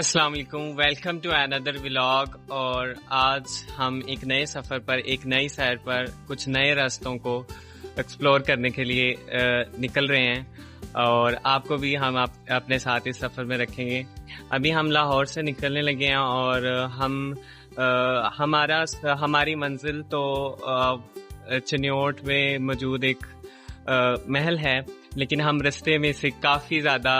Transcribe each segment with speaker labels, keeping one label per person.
Speaker 1: अस्सलाम वालेकुम, welcome to another vlog. और आज हम एक नए सफ़र पर, एक नई सैर पर, कुछ नए रास्तों को एक्सप्लोर करने के लिए निकल रहे हैं और आपको भी हम अपने साथ इस सफ़र में रखेंगे। अभी हम लाहौर से निकलने लगे हैं और हमारी मंजिल तो चिन्योट में मौजूद एक महल है, लेकिन हम रास्ते में से काफ़ी ज़्यादा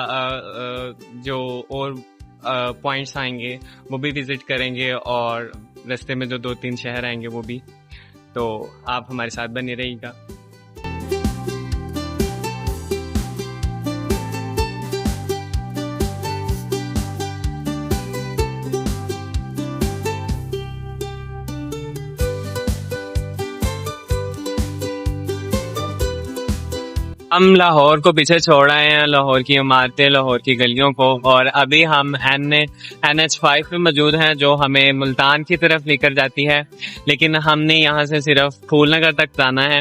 Speaker 1: जो और पॉइंट्स आएंगे वो भी विजिट करेंगे और रास्ते में जो 2-3 शहर आएंगे वो भी। तो आप हमारे साथ बने रहिएगा। हम लाहौर को पीछे छोड़ आए हैं, लाहौर की इमारतें, लाहौर की गलियों को, और अभी हम NH5 में मौजूद हैं जो हमें मुल्तान की तरफ लेकर जाती है। लेकिन हमने यहाँ से सिर्फ फूलनगर तक जाना है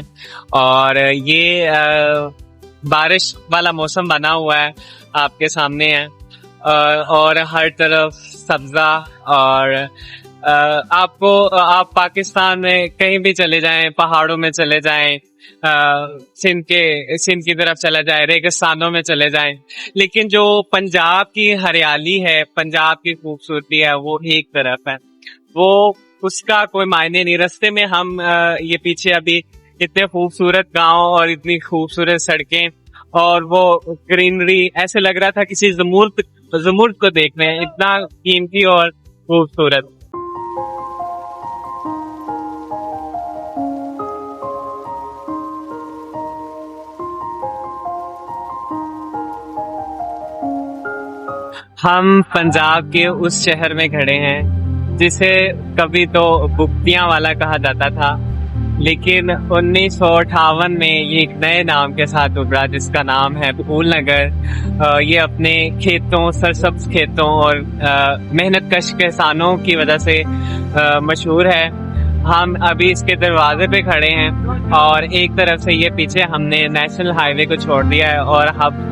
Speaker 1: और ये बारिश वाला मौसम बना हुआ है, आपके सामने है और हर तरफ सब्जा। और आप पाकिस्तान में कहीं भी चले जाएं, पहाड़ों में चले जाएं, सिंध की तरफ चला जाए, रेगिस्तानों में चले जाएं, लेकिन जो पंजाब की हरियाली है, पंजाब की खूबसूरती है, वो एक तरफ है, वो उसका कोई मायने नहीं। रास्ते में हम ये पीछे अभी इतने खूबसूरत गांव और इतनी खूबसूरत सड़कें और वो ग्रीनरी, ऐसे लग रहा था किसी ज़मुर्द को देख रहे हैं, इतना कीमती और खूबसूरत। हम पंजाब के उस शहर में खड़े हैं जिसे कभी तो बुख्तियां वाला कहा जाता था, लेकिन 1958 में ये एक नए नाम के साथ उभरा जिसका नाम है फूलनगर। ये अपने खेतों, सरसब्ज खेतों और मेहनतकश किसानों की वजह से मशहूर है। हम अभी इसके दरवाजे पे खड़े हैं और एक तरफ से ये पीछे हमने नेशनल हाईवे को छोड़ दिया है और हम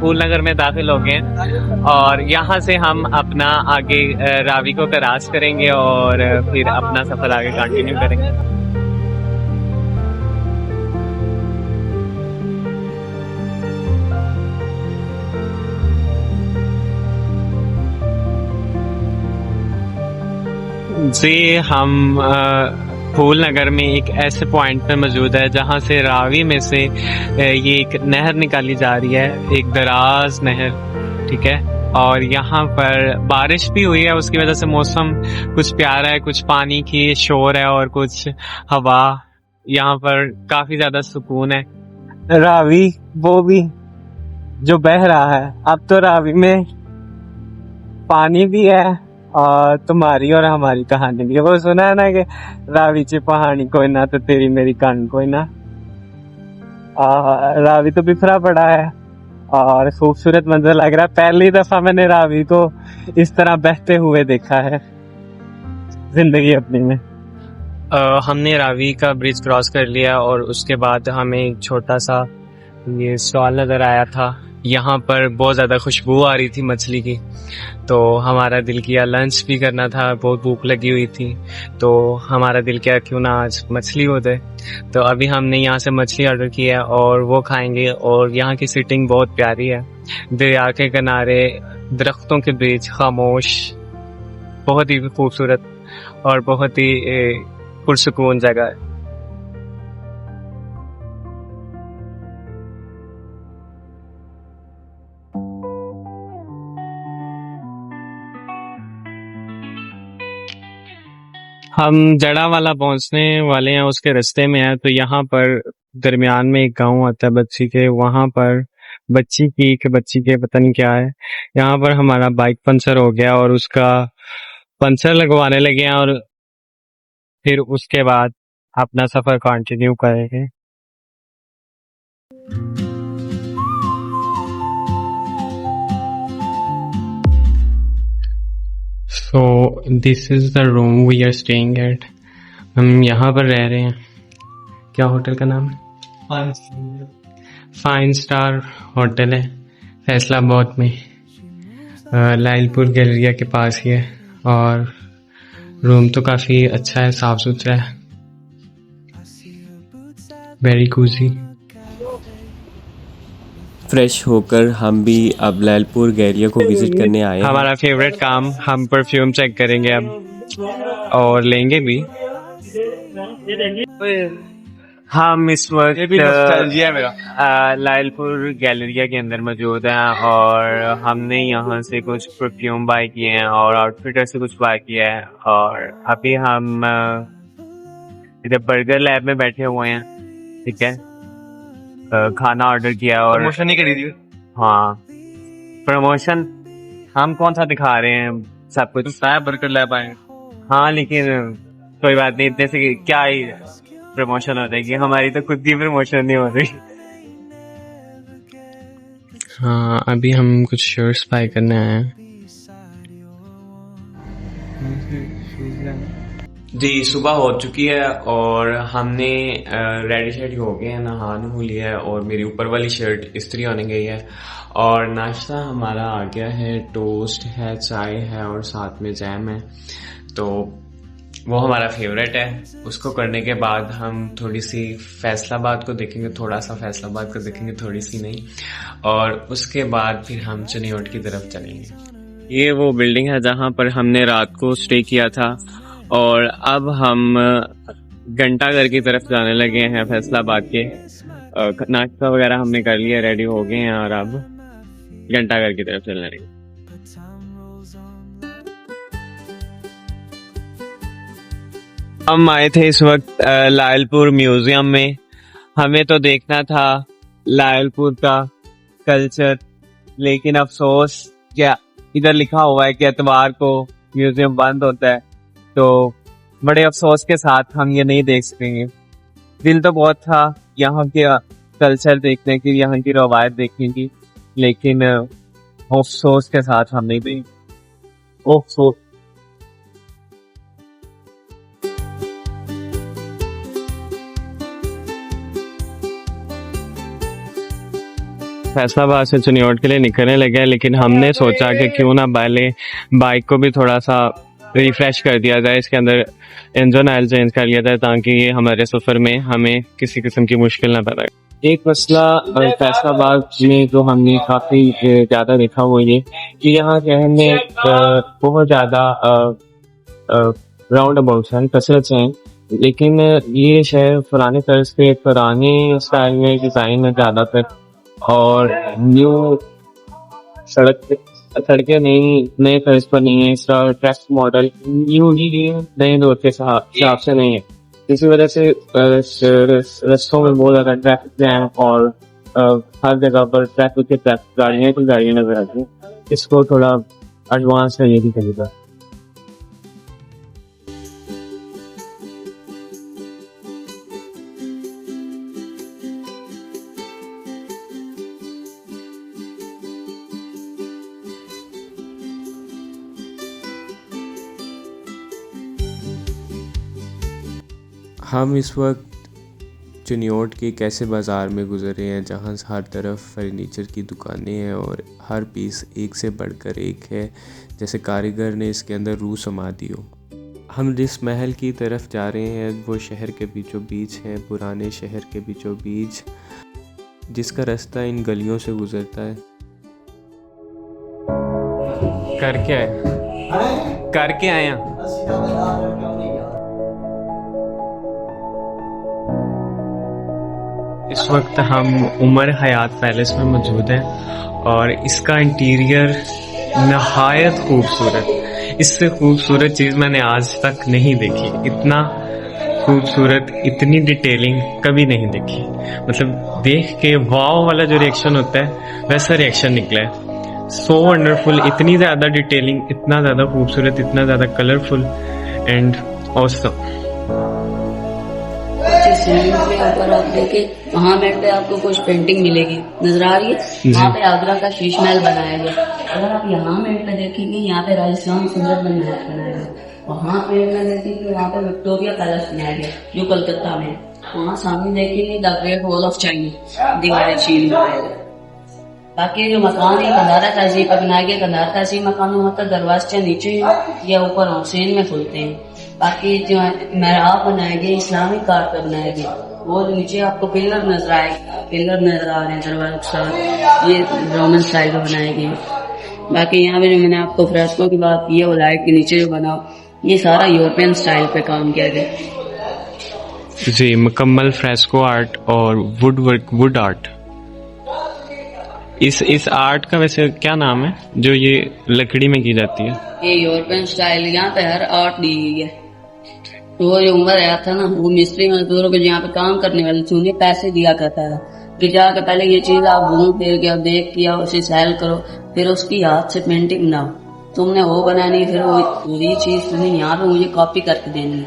Speaker 1: फूलनगर में दाखिल हो गए हैं और यहाँ से हम अपना आगे रावी को क्रॉस करेंगे और फिर अपना सफर आगे कंटिन्यू करेंगे। जी, हम फूलनगर में एक ऐसे पॉइंट पे मौजूद है जहाँ से रावी में से ये एक नहर निकाली जा रही है, एक दराज नहर, ठीक है। और यहाँ पर बारिश भी हुई है, उसकी वजह से मौसम कुछ प्यारा है, कुछ पानी की शोर है और कुछ हवा, यहाँ पर काफी ज्यादा सुकून है। रावी वो भी जो बह रहा है, अब तो रावी में पानी भी है और तुम्हारी और हमारी कहानी भी है। वो सुना है ना कि रावी च पहाड़ी कोई ना तो तेरी मेरी कहानी कोई ना। रावी तो बिखरा पड़ा है और खूबसूरत मंजर लग रहा है। पहली दफा मैंने रावी को इस तरह बहते हुए देखा है जिंदगी अपनी में। हमने रावी का ब्रिज क्रॉस कर लिया और उसके बाद हमें एक छोटा सा ये स्टॉल नजर आया था। यहाँ पर बहुत ज़्यादा खुशबू आ रही थी मछली की, तो हमारा दिल किया लंच भी करना था, बहुत भूख लगी हुई थी, तो हमारा दिल किया क्यों ना आज मछली हो जाए। तो अभी हमने यहाँ से मछली ऑर्डर की है और वो खाएंगे। और यहाँ की सिटिंग बहुत प्यारी है, दरिया के किनारे, दरख्तों के बीच, खामोश, बहुत ही खूबसूरत और बहुत ही पुरसुकून जगह है। हम जड़ा वाला पहुंचने वाले हैं, उसके रास्ते में है। तो यहाँ पर दरमियान में एक गांव आता है बच्ची के, वहां पर बच्ची के पता नहीं क्या है, यहाँ पर हमारा बाइक पंचर हो गया और उसका पंचर लगवाने लगे हैं और फिर उसके बाद अपना सफर कंटिन्यू करेंगे। So this is the room we are staying at. हम यहाँ पर रह रहे हैं। क्या होटल का नाम है? फाइन स्टार होटल है फैसलाबाद में। लालपुर गैलरिया के पास ही है और रूम तो काफ़ी अच्छा है, साफ सुथरा है, वेरी कूजी।
Speaker 2: फ्रेश होकर हम भी अब लालपुर गैलरिया को विजिट करने आए हैं।
Speaker 1: हमारा फेवरेट काम, हम परफ्यूम चेक करेंगे अब और लेंगे भी। हम इस वक्त लालपुर गैलरिया के अंदर मौजूद हैं और हमने यहाँ से कुछ परफ्यूम बाय किए हैं और आउटफिटर से कुछ बाय किया है और अभी हम इधर बर्गर लैब में बैठे हुए हैं। ठीक है, खाना ऑर्डर किया और
Speaker 3: प्रमोशन नहीं करी थी।
Speaker 1: हाँ, प्रमोशन हम कौन सा दिखा रहे हैं, सब कुछ
Speaker 3: बर्गर लैब आए।
Speaker 1: हाँ, लेकिन कोई बात नहीं, इतने से क्या ही प्रमोशन हो जाएगी, हमारी तो खुद की प्रमोशन नहीं हो रही। हाँ, अभी हम कुछ शर्ट्स बाय करने आए हैं। जी, सुबह हो चुकी है और हमने रेडी शेडी हो गए हैं, नहा नु लिया है और मेरी ऊपर वाली शर्ट इस्त्री होने गई है और नाश्ता हमारा आ गया है, टोस्ट है, चाय है और साथ में जैम है, तो वो हमारा फेवरेट है। उसको करने के बाद हम थोड़ी सी फैसलाबाद को देखेंगे, थोड़ा सा फैसलाबाद को देखेंगे, थोड़ी सी नहीं, और उसके बाद फिर हम चनियोट की तरफ चलेंगे। ये वो बिल्डिंग है जहाँ पर हमने रात को स्टे किया था और अब हम घंटाघर की तरफ जाने लगे हैं फैसलाबाद के। नाश्ता वगैरह हमने कर लिया, रेडी हो गए हैं और अब घंटाघर की तरफ चलने लगे। हम आए थे इस वक्त लालपुर म्यूजियम में। हमें तो देखना था लालपुर का कल्चर, लेकिन अफसोस क्या इधर लिखा हुआ है कि इतवार को म्यूजियम बंद होता है, तो बड़े अफसोस के साथ हम ये नहीं देख सकेंगे। दिल तो बहुत था यहाँ के कल्चर देखने की, यहाँ की रवायत देखने की, लेकिन अफसोस के साथ हम नहीं देखेंगे। अफसोस। फैसलाबाद से चनियोट के लिए निकलने लगे, लेकिन हमने सोचा कि क्यों ना पहले बाइक को भी थोड़ा सा रिफ्रेश कर दिया जाए, इसके अंदर इंजन ऑयल चेंज कर लिया जाए ताकि ये हमारे सफर में हमें किसी किस्म की मुश्किल ना पैदा। एक मसला फैसलाबाद में जो हमने काफी ज्यादा देखा वो ये कि यहाँ शहर में बहुत ज्यादा राउंड अबाउट्स हैं, कसरत हैं, लेकिन ये शहर पुराने तर्ज पे, पुराने स्टाइल में डिजाइन है ज्यादातर, और न्यू सड़कें नए तर्ज पर नहीं है, इसका ट्रैफिक मॉडल न्यू ही नए दौर के हिसाब से नहीं है। इसी वजह से रस्तों में बहुत ज्यादा ट्रैफिक जैम और हर जगह पर ट्रैफिक गाड़ियां नजर आती हैं। इसको थोड़ा एडवांस है ये भी करेगा।
Speaker 2: हम इस वक्त चनियोट के कैसे बाज़ार में गुजरे हैं, जहाँ हर तरफ फर्नीचर की दुकानें हैं और हर पीस एक से बढ़कर एक है, जैसे कारीगर ने इसके अंदर रूह समा दी हो। हम जिस महल की तरफ जा रहे हैं वो शहर के बीचों बीच है, पुराने शहर के बीचों बीच, जिसका रास्ता इन गलियों से गुजरता है।
Speaker 1: करके आए इस वक्त हम उमर हयात पैलेस में मौजूद हैं और इसका इंटीरियर नहायत खूबसूरत, इससे खूबसूरत चीज़ मैंने आज तक नहीं देखी। इतना खूबसूरत, इतनी डिटेलिंग कभी नहीं देखी। मतलब देख के वाव वाला जो रिएक्शन होता है वैसा रिएक्शन निकला है। सो वंडरफुल, इतनी ज़्यादा डिटेलिंग, इतना ज़्यादा खूबसूरत, इतना ज़्यादा कलरफुल एंड ऑसम।
Speaker 4: ऊपर आप देखें, वहाँ पे आपको कुछ पेंटिंग मिलेगी, नजर आ रही है, वहाँ पे आगरा का शीश महल बनाया गया। अगर आप यहाँ मेट पे देखेंगे, यहाँ पे राजस्थान सुंदरबन महल बनाया गया। वहाँ पे मैं देखेंगे, वहाँ पे विक्टोरिया पैलेस बनाया गया जो कलकत्ता में। वहाँ सामने देखेंगे the great wall of China, दीवारें चीन बनाया गया। बाकी जो मकान है कंधारा तहजीब का बनाया गया, कंधारा तहजीब मकान में मतलब दरवाजे नीचे या ऊपर हुसैन में खुलते हैं। बाकी जो मेहराब बनाए गए इस्लामिक आर्ट का बनाया गया, वो नीचे आपको पिलर नजर आ रहे हैं दरवाजे के साथ, ये रोमन स्टाइल का बनाए गए। बाकी यहाँ पे जो मैंने आपको फ्रेस्को की बात की है, वो लाइट के नीचे जो बना, ये सारा यूरोपियन स्टाइल पे काम किया गया
Speaker 1: जी। मुकम्मल फ्रेस्को आर्ट और वुड आर्ट। इस आर्ट का वैसे क्या नाम है जो ये लकड़ी में की जाती है?
Speaker 4: ये यूरोपियन स्टाइल, यहाँ पे हर आर्ट दी गई है। तो वो जो उमर आया था ना, वो मिस्त्री मजदूरों को यहाँ पे काम करने वाले थे उन्हें पैसे दिया करता था कि जाकर पहले ये चीज आप घूम फिर के देख के उसे सेल करो, फिर उसकी हाथ से पेंटिंग बनाओ, तुमने वो बनानी, फिर वही चीज तुमने यहाँ पे मुझे कॉपी करके देनी है।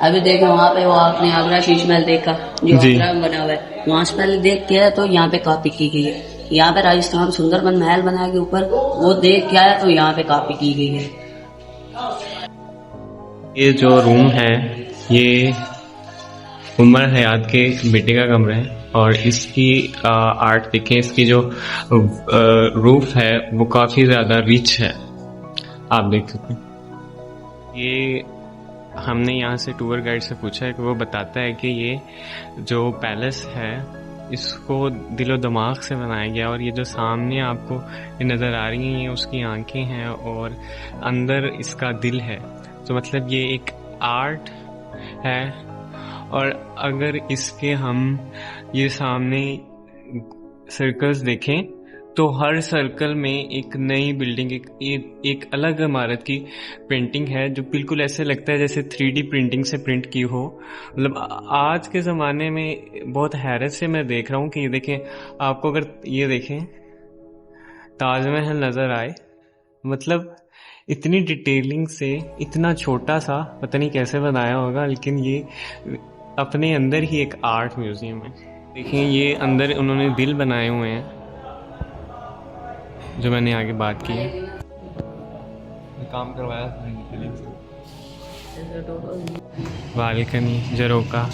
Speaker 4: अभी देखो वहाँ पे वो आपने आगरा शीश महल देखा जो आगरा में बना हुआ है, वहाँ से पहले देख के तो यहाँ पे कॉपी की गई है। यहाँ पे राजस्थान सुंदरबन महल बनाया गया ऊपर, वो देख के आया तो यहाँ पे कॉपी की गई है।
Speaker 1: ये जो रूम है ये उमर हयात के बेटे का कमरा है और इसकी आर्ट देखें, इसकी जो रूफ है वो काफ़ी ज़्यादा रिच है, आप देख सकते हैं। ये हमने यहाँ से टूर गाइड से पूछा है कि वो बताता है कि ये जो पैलेस है इसको दिलो दिमाग से बनाया गया, और ये जो सामने आपको ये नज़र आ रही हैं ये उसकी आंखें हैं और अंदर इसका दिल है। तो मतलब ये एक आर्ट है। और अगर इसके हम ये सामने सर्कल्स देखें तो हर सर्कल में एक नई बिल्डिंग, एक अलग इमारत की पेंटिंग है जो बिल्कुल ऐसे लगता है जैसे 3D प्रिंटिंग से प्रिंट की हो। मतलब आज के ज़माने में बहुत हैरत से मैं देख रहा हूँ कि ये देखें, आपको अगर ये देखें ताजमहल नज़र आए, मतलब इतनी डिटेलिंग से, इतना छोटा सा पता नहीं कैसे बनाया होगा, लेकिन ये अपने अंदर ही एक आर्ट म्यूजियम है। देखिए ये अंदर उन्होंने दिल बनाए हुए हैं जो मैंने आगे बात की है, काम करवाया बालकनी, झरोका,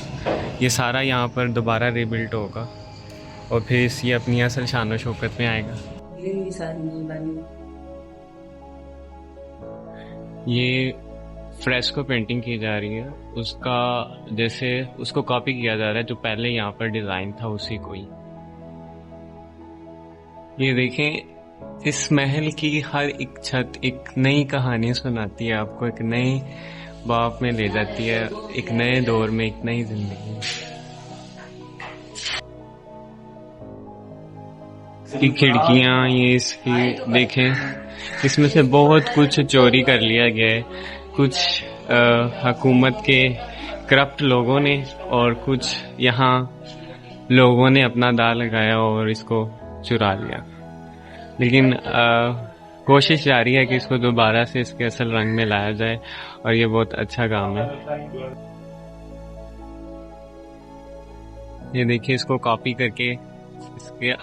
Speaker 1: ये सारा यहाँ पर दोबारा रिबिल्ट होगा और फिर ये अपनी असल शान शौकत में आएगा। ये फ्रेस्को पेंटिंग की जा रही है, उसका जैसे उसको कॉपी किया जा रहा है जो पहले यहाँ पर डिज़ाइन था उसी को ही। ये देखें, इस महल की हर एक छत एक नई कहानी सुनाती है आपको, एक नए बाप में ले जाती है, एक नए दौर में, एक नई जिंदगी। इसकी खिड़कियाँ, ये इसकी देखें, इसमें से बहुत कुछ चोरी कर लिया गया है, कुछ हुकूमत के करप्ट लोगों ने और कुछ यहाँ लोगों ने अपना दांव लगाया और इसको चुरा लिया। लेकिन कोशिश जारी है कि इसको दोबारा से इसके असल रंग में लाया जाए और ये बहुत अच्छा काम है। ये देखिए, इसको कॉपी करके इसके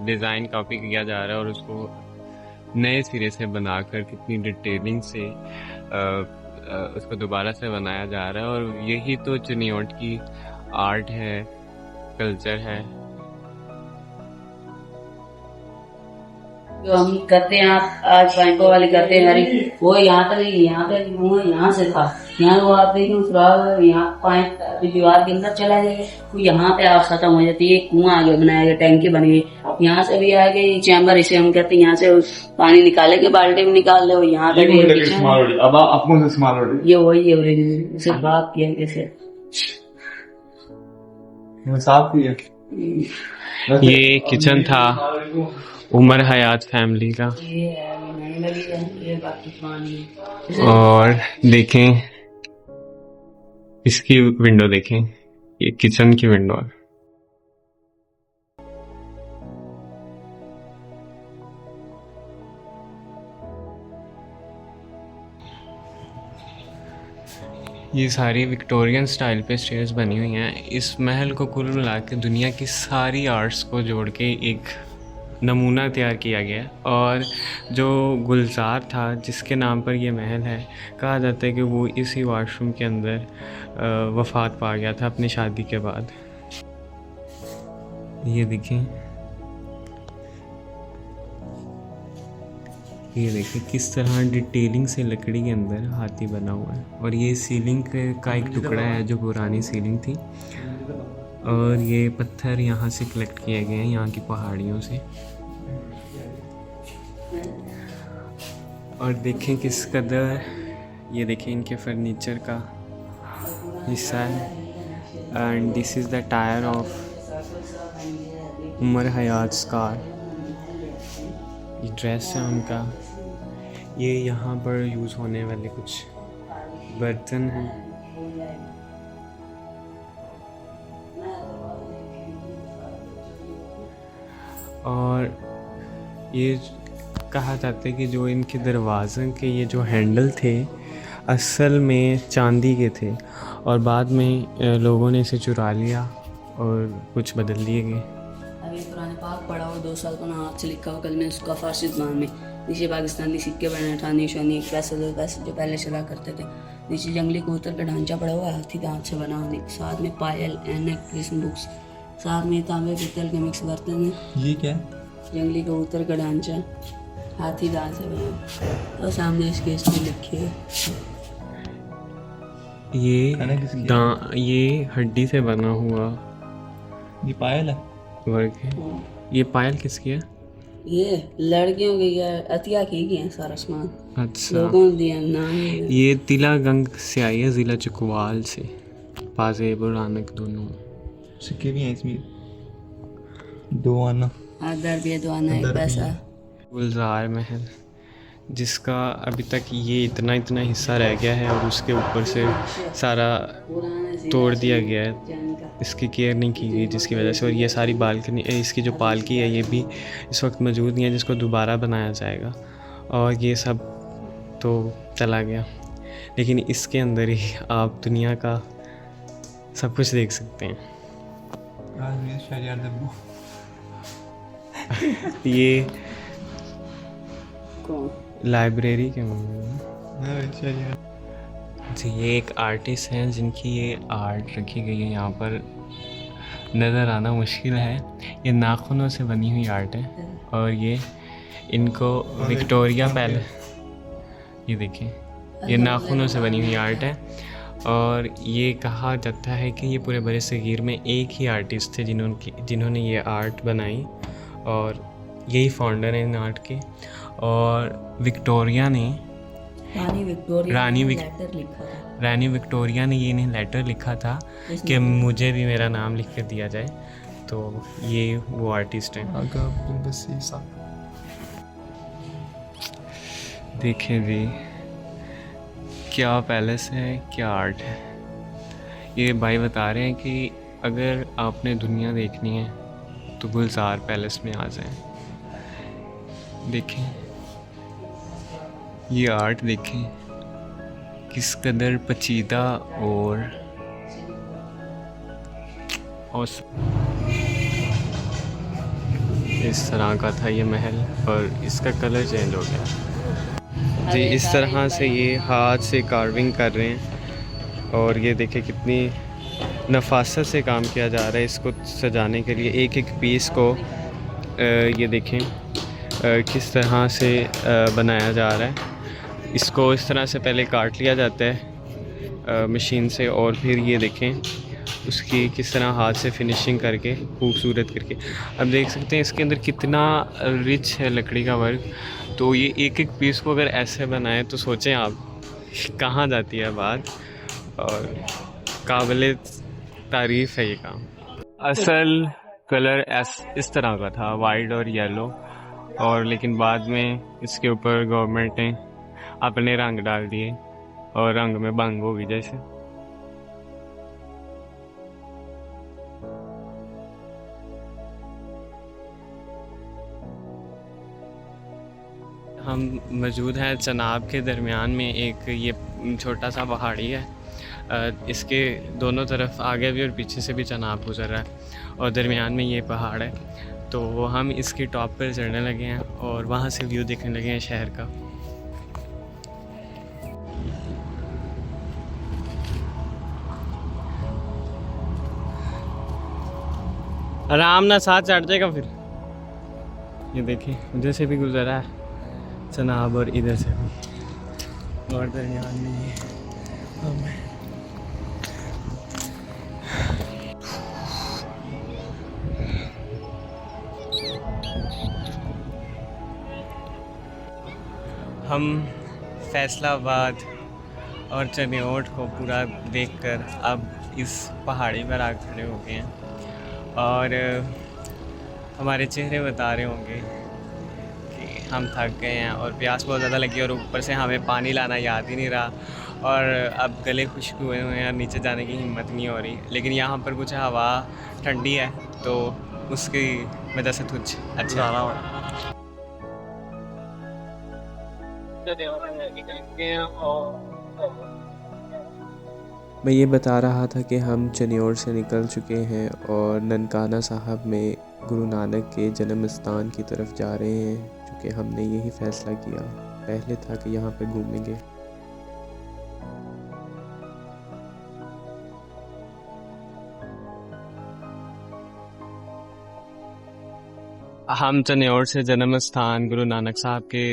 Speaker 1: डिज़ाइन कॉपी किया जा रहा है और उसको नए सिरे से बनाकर कितनी डिटेलिंग से उसको दोबारा से बनाया जा रहा है। और यही तो चिनियोट की आर्ट है, कल्चर है।
Speaker 4: जो हम करते हैं, आप आज बैंकों वाले करते हैं, हरी वो यहाँ तक नहीं, यहाँ पे वो यहाँ से था, यहाँ वो आप देखिए सुराग यहाँ पाइप दीवार के अंदर चला जाएगा तो यहाँ पे आप खत्म हो जाती है। कुआं आगे बनाया गया, टैंकी बन गई, यहाँ से भी आ गई चैम्बर, इसे हम कहते हैं यहाँ से पानी निकाले के बाल्टी में निकाल ले, यहाँ पे
Speaker 3: अब आपको
Speaker 4: ये वही है ओरिजिनल, उसे बात किया कैसे
Speaker 3: साफ किया।
Speaker 1: ये किचन था उमर हयात फैमिली का। और देखें इसकी विंडो, देखें ये किचन की विंडो है। ये सारी विक्टोरियन स्टाइल पे स्टेयर्स बनी हुई हैं। इस महल को कुल मिला के दुनिया की सारी आर्ट्स को जोड़ के एक नमूना तैयार किया गया। और जो गुलजार था जिसके नाम पर यह महल है, कहा जाता है कि वो इसी वॉशरूम के अंदर वफ़ात पा गया था अपनी शादी के बाद। ये देखें,
Speaker 2: ये देखिए किस तरह डिटेलिंग से लकड़ी के अंदर हाथी बना हुआ है। और ये सीलिंग का एक टुकड़ा है जो पुरानी सीलिंग थी। और ये पत्थर यहाँ से कलेक्ट किए गए हैं यहाँ की पहाड़ियों से। और देखें किस कदर, ये देखें इनके फर्नीचर का हिस्सा है। And this is the tyre of Umar Hayat car. ये ड्रेस है उनका। ये यहाँ पर यूज़ होने वाले कुछ बर्तन हैं। और ये कहा जाता है कि जो इनके दरवाज़ों के ये जो हैंडल थे असल में चांदी के थे और बाद में लोगों ने इसे चुरा लिया और कुछ बदल दिए गए।
Speaker 4: अभी पुराने पाक पढ़ा हो 2 साल को ना हाथ से लिखा हो, कल में उसका फारसी ज़बान में। नीचे पाकिस्तानी सिक्के बने, ठानी शानी, पैसे जो पहले चला करते थे। नीचे जंगली कबूतर का ढांचा पड़ा हुआ है, हाथी दांत से बना होने। साथ में पायल, ऐनक, कृष्ण बुक्स, साथ में तांबे पीतल के मिक्स बर्तन हैं।
Speaker 3: ये क्या है?
Speaker 4: जंगली कबूतर का ढांचा हाथी दांत से बना। और सामने इसके इसमें लिखे है
Speaker 2: ये हड्डी से बना हुआ
Speaker 3: ये पायल है।
Speaker 2: वर्क है। ये पायल किसकी है?
Speaker 4: ये लड़कियों की या अतिया की है सारा सामान।
Speaker 2: अच्छा,
Speaker 4: लोगों ने दिया नाम।
Speaker 2: ये तिला गंग से आई है, ज़िला चकवाल से। पाजेब और आनक दोनों
Speaker 3: सिक्के भी हैं इसमें, 2 आना।
Speaker 4: आधा रुपया 2 आना 1 पैसा।
Speaker 2: गुलजार महल, जिसका अभी तक ये इतना हिस्सा रह गया है और उसके ऊपर से सारा तोड़ दिया गया है। इसकी केयर नहीं की गई जिसकी वजह से। और ये सारी बालकनी, इसकी जो पालकी है ये भी इस वक्त मौजूद नहीं है, जिसको दोबारा बनाया जाएगा। और ये सब तो चला गया, लेकिन इसके अंदर ही आप दुनिया का सब कुछ देख सकते हैं। ये लाइब्रेरी के जी, ये एक आर्टिस्ट हैं जिनकी ये आर्ट रखी गई है। यहाँ पर नज़र आना मुश्किल है। ये नाखूनों से बनी हुई आर्ट है और ये इनको विक्टोरिया पैलेस, ये देखें, ये नाखूनों से बनी हुई आर्ट है। और ये कहा जाता है कि ये पूरे बड़े सगीर में एक ही आर्टिस्ट थे जिन्होंने ये आर्ट बनाई और यही फाउंडर हैं इन आर्ट के। और विक्टोरिया ने रानी विक्टोरिया ने ये इन्हें लेटर लिखा था कि मुझे भी मेरा नाम लिख कर दिया जाए। तो ये वो आर्टिस्ट हैं। देखें भी क्या पैलेस है, क्या आर्ट है। ये भाई बता रहे हैं कि अगर आपने दुनिया देखनी है तो गुलजार पैलेस में आ जाएं। देखें ये आर्ट, देखें किस कदर पचीदा और इस तरह का था ये महल और इसका कलर चेंज हो गया जी। इस तरह से ये हाथ से कार्विंग कर रहे हैं और ये देखें कितनी नफासत से काम किया जा रहा है इसको सजाने के लिए। एक एक पीस को ये देखें किस तरह से बनाया जा रहा है। इसको इस तरह से पहले काट लिया जाता है मशीन से और फिर ये देखें उसकी किस तरह हाथ से फिनिशिंग करके खूबसूरत करके। अब देख सकते हैं इसके अंदर कितना रिच है लकड़ी का वर्क। तो ये एक एक पीस को अगर ऐसे बनाएं तो सोचें आप कहाँ जाती है बात। और काबिल तारीफ़ है ये काम। असल कलर इस तरह का था, वाइट और येलो, और लेकिन बाद में इसके ऊपर गवर्नमेंट ने अपने रंग डाल दिए और रंग में भंग हो गई। जैसे हम मौजूद हैं चनाब के दरमियान में। एक ये छोटा सा पहाड़ी है, इसके दोनों तरफ आगे भी और पीछे से भी चनाब गुजर रहा है और दरमियान में ये पहाड़ है। तो हम इसकी टॉप पर चढ़ने लगे हैं और वहाँ से व्यू देखने लगे हैं शहर का। आराम ना साथ चढ़ जाएगा फिर। ये देखिए उधर से भी गुजरा है
Speaker 1: चनाब और इधर से भी और दरमियान में हम फैसलाबाद और चनियोट को पूरा देखकर अब इस पहाड़ी पर आ खड़े हो गए हैं और हमारे चेहरे बता रहे होंगे कि हम थक गए हैं और प्यास बहुत ज़्यादा लगी और ऊपर से हमें पानी लाना याद ही नहीं रहा और अब गले खुश्क हुए हैं और नीचे जाने की हिम्मत नहीं हो रही। लेकिन यहाँ पर कुछ हवा ठंडी है तो उसकी वजह से कुछ अच्छा
Speaker 2: मैं ये बता रहा था कि हम चनियोट से निकल चुके हैं और ननकाना साहब में गुरु नानक के जन्म स्थान की तरफ जा रहे हैं, क्योंकि हमने यही फ़ैसला किया पहले था कि यहाँ पे घूमेंगे।
Speaker 1: हम चनियोट से जन्म स्थान गुरु नानक साहब के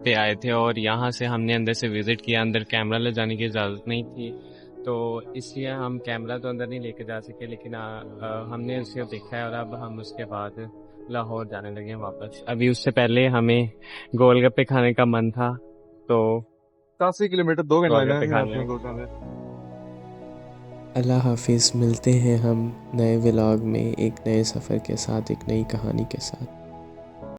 Speaker 1: पे आए थे और यहाँ से हमने अंदर से विज़िट किया। अंदर कैमरा ले जाने की इजाज़त नहीं थी तो इसलिए हम कैमरा तो अंदर नहीं लेके जा सके, लेकिन हमने उसे देखा है और अब हम उसके बाद लाहौर जाने लगे हैं वापस। अभी उससे पहले हमें गोलगप्पे खाने का मन था तो
Speaker 5: 80 किलोमीटर 2
Speaker 1: गोलगप्पे
Speaker 5: घंटे
Speaker 1: खाने
Speaker 2: अल्लाह हाफिज़। मिलते हैं हम नए व्लॉग में एक नए सफ़र के साथ, एक नई कहानी के साथ।